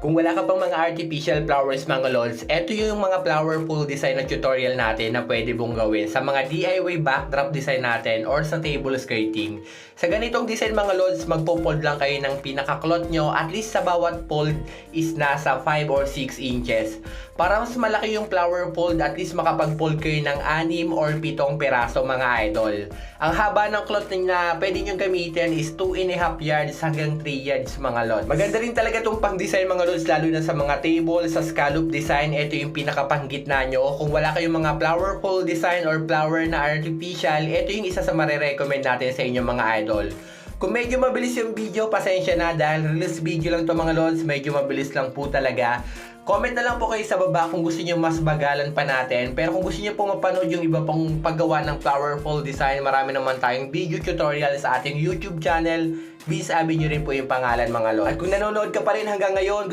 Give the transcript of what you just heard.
Kung wala ka pang mga artificial flowers mga lods, eto yung mga flower pool design na tutorial natin na pwede mong gawin sa mga DIY backdrop design natin or sa table skirting. Sa ganitong design mga lods, magpo-fold lang kayo ng pinaka-cloth nyo, at least sa bawat fold is nasa 5 or 6 inches. Para mas malaki yung flower fold, at least makapag-fold kayo ng 6 or 7 peraso mga idol. Ang haba ng cloth na pwede nyo gamitin is 2.5 yards hanggang 3 yards mga lods. Maganda rin talaga itong pang-design mga lods, lalo na sa mga table, sa scallop design. Ito yung pinaka-panggitna nyo. Kung wala kayong mga flower fold design or flower na artificial, ito yung isa sa marirecommend natin sa inyo mga idol. Kung medyo mabilis yung video, pasensya na dahil release video lang to mga lods, medyo mabilis lang po talaga. Comment na lang po kayo sa baba kung gusto niyo mas bagalan pa natin. Pero kung gusto niyo po mapanood yung iba pang paggawa ng flower fold design, marami naman tayong video tutorial sa ating YouTube channel. Please sabi nyo rin po yung pangalan mga lods. At kung nanonood ka pa rin hanggang ngayon,